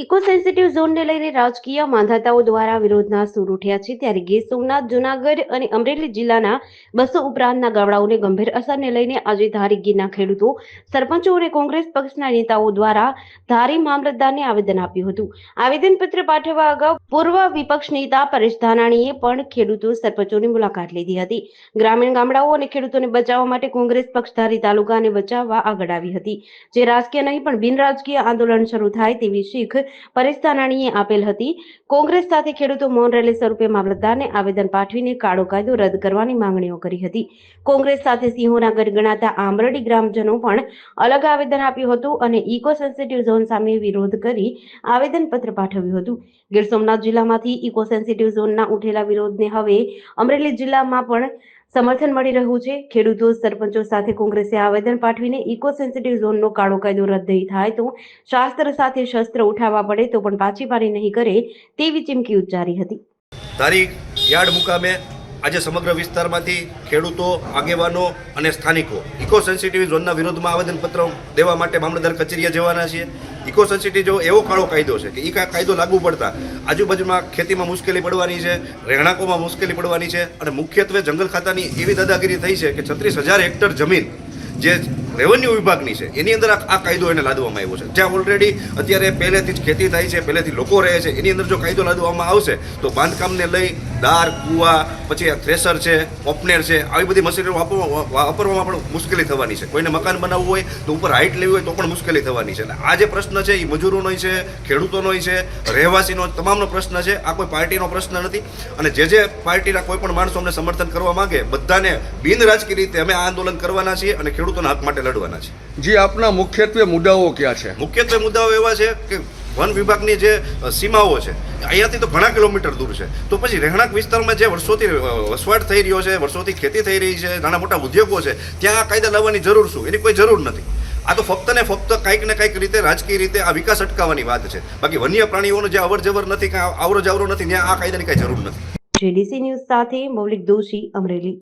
Eco sensitive ઝોનને લઈને રાજકીય માંધાતાઓ દ્વારા વિરોધના સૂર ઉઠ્યા છે ત્યારે ગીર સોમનાથ, જૂનાગઢ અને અમરેલી જિલ્લાના 200 ઉપરાંતના ગામડાઓને ગંભીર અસરને લઈને આજે ધારી ગીરના ખેડૂતો, સરપંચો અને કોંગ્રેસ પક્ષના નેતાઓ દ્વારા ધારી મામલતદારને આવેદન આપ્યું હતું. આવેદનપત્ર પાઠવવા અગાઉ પૂર્વ વિપક્ષ નેતા પરેશ ધાનાણીએ પણ ખેડૂતો, સરપંચોની મુલાકાત લીધી હતી. ગ્રામીણ ગામડાઓ અને ખેડૂતોને બચાવવા માટે કોંગ્રેસ પક્ષ ધારી તાલુકાને બચાવવા આગળ આવી હતી. જે રાજકીય નહીં પણ બિનરાજકીય આંદોલન શરૂ થાય તેવી શીખ પરેશ ધાનાણીએ આપેલ હતી. કોંગ્રેસ સાથે ખેડૂતો મૌન રેલી સ્વરૂપે મામલતદારને આવેદન પાઠવીને કાળો કાયદો રદ કરવાની માંગણીઓ કરી હતી. કોંગ્રેસ સાથે સિંહોના ગઢ ગણાતા આંબરડી ગ્રામજનો પણ અલગ આવેદન આપ્યું હતું અને ઇકો સેન્સિટિવ ઝોન સામે વિરોધ કરી આવેદનપત્ર પાઠવ્યું હતું. ગીર સોમનાથ જિલ્લામાંથી ઇકો સેન્સિટિવ ઝોનના ઉઠેલા વિરોધને હવે અમરેલી જિલ્લામાં પણ સમર્થન મળી રહ્યું છે. ખેડૂતો, સરપંચો સાથે કોંગ્રેસે આવેદન પાઠવીને ઇકો સેન્સિટિવ ઝોનનો કાળો કાયદો રદ નહીં થાય તો શાસ્ત્ર સાથે શસ્ત્ર ઉઠાવવા પડે તો પણ પાછી પાડી નહીં કરે તેવી ચીમકી ઉચ્ચારી હતી. તારીખ યાર્ડ મુકામે આજે સમગ્ર વિસ્તારમાંથી ખેડૂતો, આગેવાનો અને સ્થાનિકો ઇકો સેન્સિટિવ ઝોનના વિરોધમાં આવેદનપત્ર દેવા માટે મામલતદાર કચેરીએ જવાના છીએ. ઇકો સેન્સિટિવ જો એવો કાળો કાયદો છે કે એ કાયદો લાગુ પડતા આજુબાજુમાં ખેતીમાં મુશ્કેલી પડવાની છે, રહેણાંકોમાં મુશ્કેલી પડવાની છે અને મુખ્યત્વે જંગલ ખાતાની એવી દાદાગીરી થઈ છે કે 36,000 હેક્ટર જમીન જે રેવન્યુ વિભાગની છે એની અંદર આ કાયદો એને લાદવામાં આવ્યો છે. જ્યાં ઓલરેડી અત્યારે પહેલેથી જ ખેતી થાય છે, પહેલેથી લોકો રહે છે, એની અંદર જો કાયદો લાદવામાં આવશે તો બાંધકામને લઈ દાર, કૂવા, પછી થ્રેસર છે, ઓપનેર છે, આવી બધી મશીનરી વાપરવામાં પણ મુશ્કેલી થવાની છે. કોઈને મકાન બનાવવું હોય તો ઉપર હાઇટ લેવી હોય તો પણ મુશ્કેલી થવાની છે. આ જે પ્રશ્ન છે એ મજૂરોનો છે, ખેડૂતોનો છે, રહેવાસીનો તમામનો પ્રશ્ન છે. આ કોઈ પાર્ટીનો પ્રશ્ન નથી અને જે પાર્ટીના કોઈ પણ માણસો અમને સમર્થન કરવા માંગે બધાને બિન રાજકીય રીતે અમે આ આંદોલન કરવાના છીએ અને ખેડૂતોના હક માટે લડવાના છે. જી, આપના મુખ્યત્વે મુદ્દાઓ ક્યાં છે? મુખ્યત્વે મુદ્દાઓ એવા છે કે વન વિભાગની જે સીમાઓ છે અહીંયાથી તો ઘણા કિલોમીટર દૂર છે, તો પછી રહેણાંક વિસ્તારમાં જે વર્ષોથી વસવાટ થઈ રહ્યો છે, વર્ષોથી ખેતી થઈ રહી છે, નાના મોટા ઉદ્યોગો છે, ત્યાં આ કાયદા લાવવાની જરૂર શું? એની કોઈ જરૂર નથી. આ તો ફક્ત ને ફક્ત કંઈક ને કંઈક રીતે રાજકીય રીતે આ વિકાસ અટકાવવાની વાત છે. બાકી વન્ય પ્રાણીઓનો જે અવર જવર નથી, આવરો જાવરો નથી, ત્યાં આ કાયદાની કાંઈ જરૂર નથી. JDC ન્યૂઝ સાથે મૌલિક દોશી, અમરેલી.